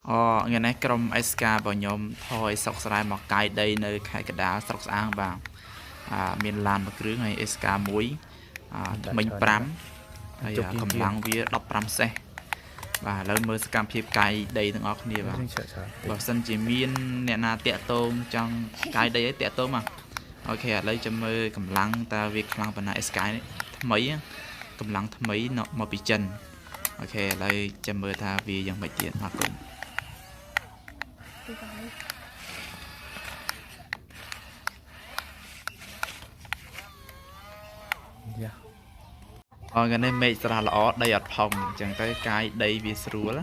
ថ្ងៃនេះក្រុម SK របស់ខ្ញុំថយសុកស្រែមកកាយដីនៅខេត្តកណ្ដាលស្រុកស្អាងបាទមានឡានមួយគ្រឿងហើយ SK មួយថ្មិញ5ហើយកម្លាំងវា15សេះបាទឥឡូវមើលសកម្មភាពកាយដីទាំងអស់គ្នាបាទបើសិនជាមានអ្នកណាតាក់ទងចង់កាយដីឲ្យតាក់ទងមកអូខេឥឡូវចាំមើលកម្លាំងតើវាខ្លាំងប៉ុណ្ណា SK នេះថ្មីកម្លាំងថ្មីមកពីចិនអូខេឥឡូវចាំមើលថាវាយ៉ាងម៉េចទៀតអរគុណថ្ងៃនេះមេឃស្រស់ល្អដីអត់ផុងអញ្ចឹងទៅកាយដីវាស្រួល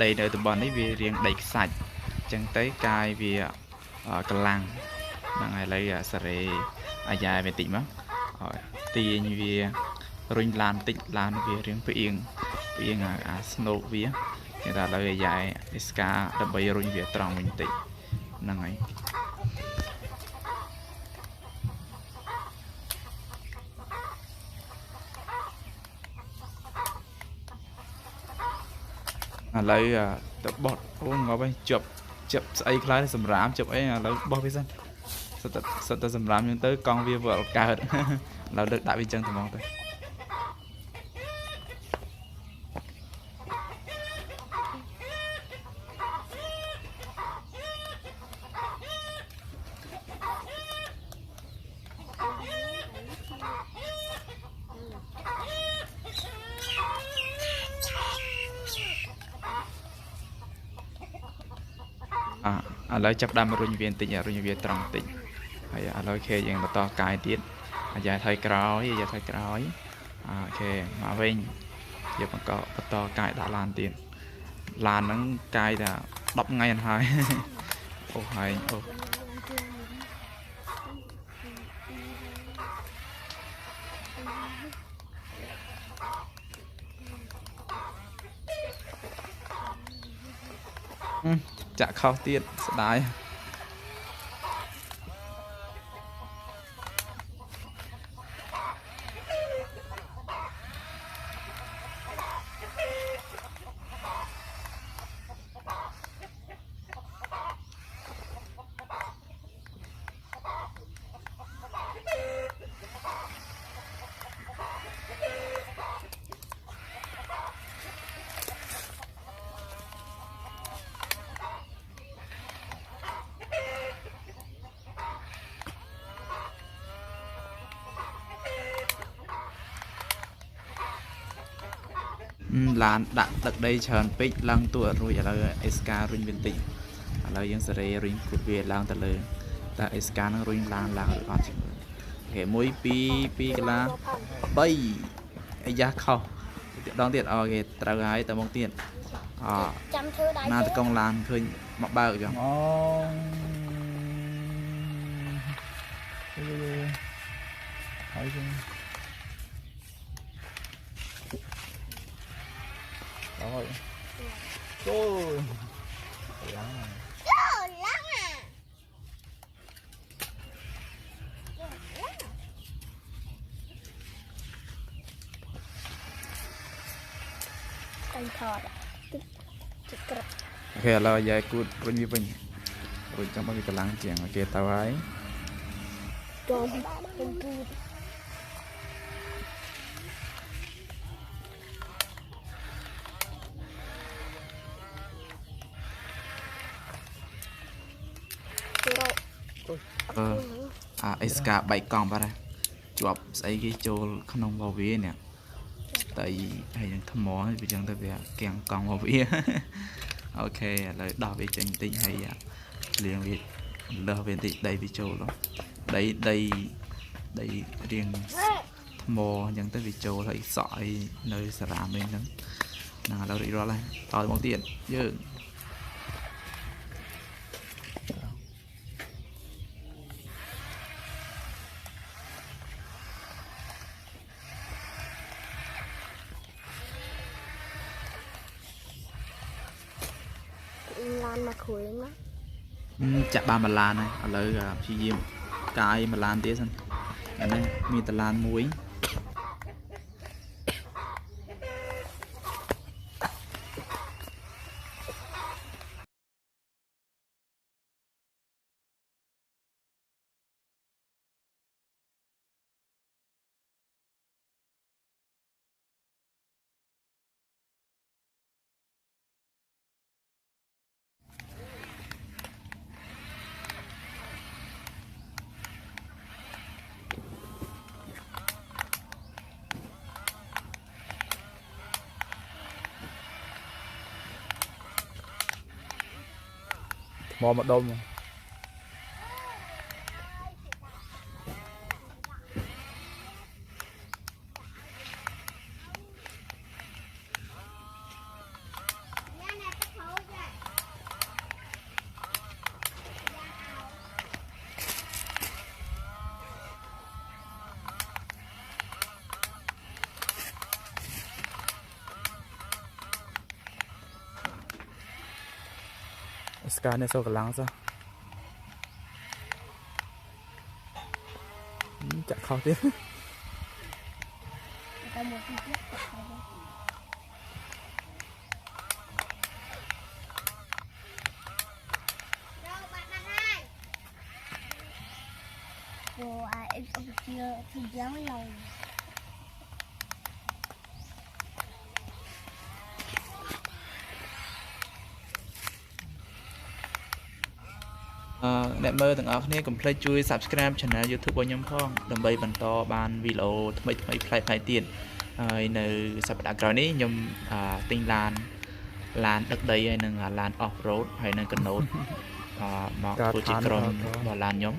ដីនៅតំបន់នេះវារៀងដីខ្សាច់អញ្ចឹងទៅកាយវាកម្លាំងហ្នឹងហើយឥឡូវសេរីអាយ៉ាវាតិចមកទាញវារុញឡានតិចឡានវារៀងផ្អៀងអាស្នូកវាគេថាឥឡូវអាយ៉ាSKដើម្បីរុញវាត្រង់វិញតិចហ្នឹងហើយឥឡូវទៅបត់អូងប់ហើយជប់ស្អីខ្លះសម្រាមជប់អីឥឡូវបោះវាសិនសិតតែសម្រាមហ្នឹងទៅកង់វាវល់កើតឥឡូវលើកដាក់វាចឹងតែមកទៅឥឡូវចាប់ដើមរុញវាបន្តិចរុញវាត្រង់បន្តិចហើយឥឡូវគេយើងបន្តកាយទៀតអាយ៉ាថយក្រោយអូខេមកវិញយើងបន្តកាយដាក់ឡានទៀតឡានហ្នឹងកាយតែ10ថ្ងៃអត់ហើយអូហើយអូចាក់ខុសទៀតស្ដាយឡានដាក់ទឹកដីច្រើនពេកឡើងទួអត់រួចឥឡូវ SK រុញវាបន្តិចឥឡូវយើងសេរីរុញគូតវាឡើងទៅលើតើ SK នឹងរុញឡើងឬអត់អូខេ1 2 2កន្លះ3អាយ៉ាខុសដងទៀតអូខេត្រូវហើយតើមកទៀតចាំធ្វើដៃណាតកងឡានឃើញមកបើកចឹងហើយចឹងrồi trời lắm ok là giờ cút bên như mình rồi trong bao nhiêu cái lăng chuyện ok tao ấy SK 3កង់បាទជាប់ស្អីគេចូលក្នុងវវានេះតែហើយនឹងថ្មវាចឹងទៅវាកៀងកង់វវាអូខេឥឡូវដោះវាចេញបន្តិចហើយលាងវាលើសវាបន្តិចដីវាចូលដីរៀងថ្មអញ្ចឹងទៅវាចូលហើយសក់អីនៅសារ៉ាមវិញហ្នឹងឥឡូវរីករាល់ហើយតមកទៀតយើងឡានមកគ្រឿងណាចាក់បានមួយឡានហើយឥឡូវព្យាយាមកាយមួយឡានទៀតសិនអានេះមានតឡានមួយ mò một đông Ska này sao cả lăng sao chả khó tiếpអ្នកមើលទាំងអស់គ្នាកុំភ្លេចជួយ subscribe channel YouTube របស់ខ្ញុំផងដើម្បីបន្តបានវីដេអូថ្មីៗប្លែកៗទៀតហើយនៅសប្តាហ៍ក្រោយនេះខ្ញុំទិញឡានដឹកដីហើយនឹងឡាន off road ហើយនឹងកណូតមកធ្វើជាក្រុមរបស់ឡានខ្ញុំ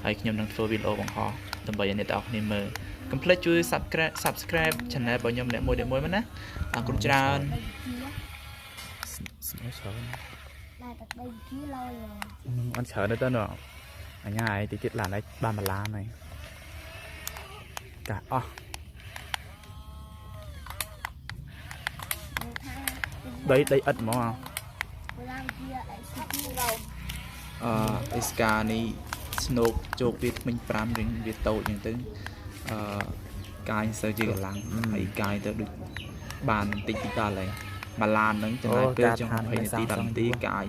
ហើយខ្ញុំនឹងធ្វើវីដេអូបង្ហោះដើម្បីឲ្យអ្នកទាំងអស់គ្នាមើលកុំភ្លេចជួយ subscribe channel របស់ខ្ញុំអ្នកមួយមកណាអរគុណច្រើនស្មើច្រើនអត់ច្រើនទេតើអញ្ញាឯងតិចទៀតឡានឯងបានមួយឡានហើយកាអស់ដីឥតហ្មងអេស្កានេះស្នូកជោគវាថ្មិញ5រៀងវាតូចអញ្ចឹងទៅកាយសូវជាកម្លាំងហើយកាយទៅដូចបានតិចដល់ហើយមួយឡានហ្នឹងចំណាយពេលចុង20នាទី10នាទីកាយ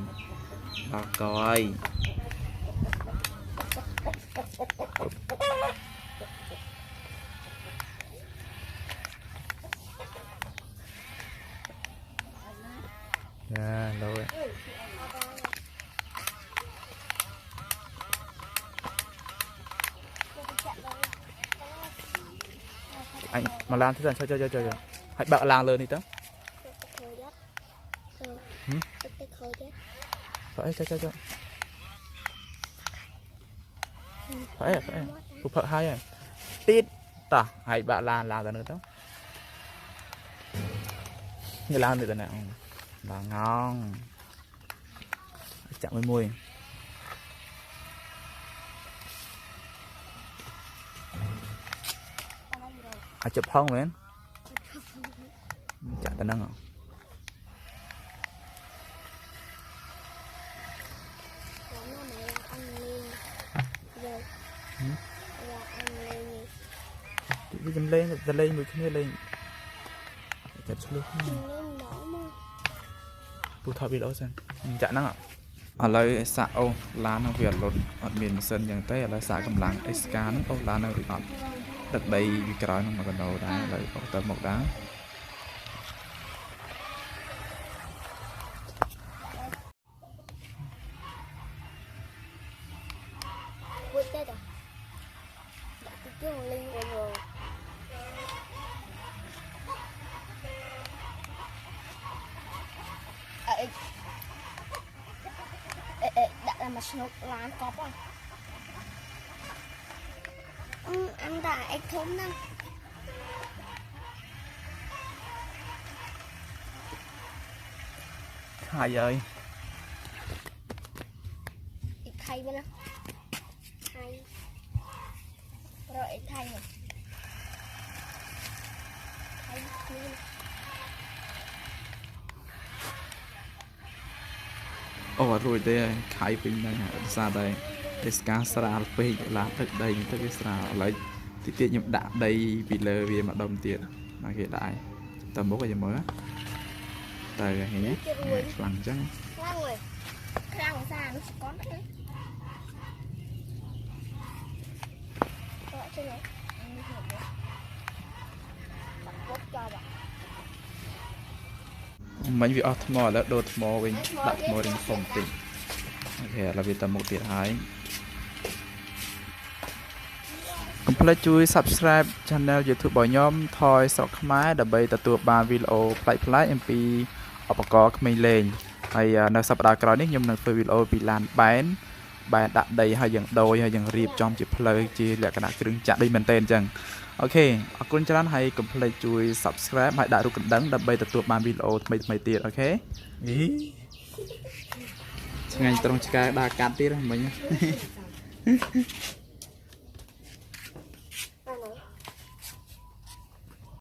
ដល់កយlâu rồi anh mà làm thế nào cho hãy bạo làng lên đi tớ phải cho phải phục phật hai à tít ta hãy bạo làng ra nữa tớ như làm được nào là ngon chạm với mùi chụp không mến chạm tên năng không lên mùi kia lên chặt xuống tu thọ bị lỗ sen chạm năng ạ ឥឡូវឯសាអូឡានវាអត់មានម៉ាស៊ីនយ៉ាងទេឥឡូវសាកម្លាំងអេស្កាហ្នឹងអូឡាននៅអត់ទឹកដីវាក្រោយនឹងមកកណ្ដោដែរឥឡូវអត់ទៅមកដែរmà snok lán cọp à anh đã anh thốn năng hai ơi thay bên nào thay rồi thay rồi thayអូរួចទេខាយពេញហ្នឹងសារតែអេស្កាស្រាលពេកឡាទឹកដីទៅវាស្រាលឥឡូវតិចទៀតខ្ញុំដាក់ដីពីលើវាម្ដុំទៀតមកគេដាក់តើមុខឲ្យមើលតើហេខ្លាំងអញ្ចឹងខ្លាំងសារនោះស្កន់ទេអត់ទេបាក់ចោលមិញវាអស់ថ្មឥឡូវដូរថ្មវិញដាក់ថ្មរៀងធំតិចអូខេឥឡូវវាទៅមុខទៀតហើយកុំភ្លេចជួយ Subscribe Channel YouTube របស់ខ្ញុំថយស្រុកខ្មែរដើម្បីទទួលបានវីដេអូប្លែកៗអំពីឧបករណ៍ក្មេងលេង ហើយនៅសប្តាហ៍ក្រោយនេះខ្ញុំនឹងធ្វើវីដេអូពីឡានបែនដាក់ដីហើយយើងដូរហើយយើងរៀបចំជាផ្លូវជាលក្ខណៈគ្រឿងចាក់ដូចមែនតើអញ្ចឹងអូខេអរគុណច្រើនហើយកុំភ្លេចជួយ Subscribe ហើយដាក់រូបកណ្ដឹងដើម្បីទទួលបានវីដេអូថ្មីៗទៀតអូខេឆ្ងាញ់ត្រង់ឆ្កែដាក់កាត់ទៀតមិញ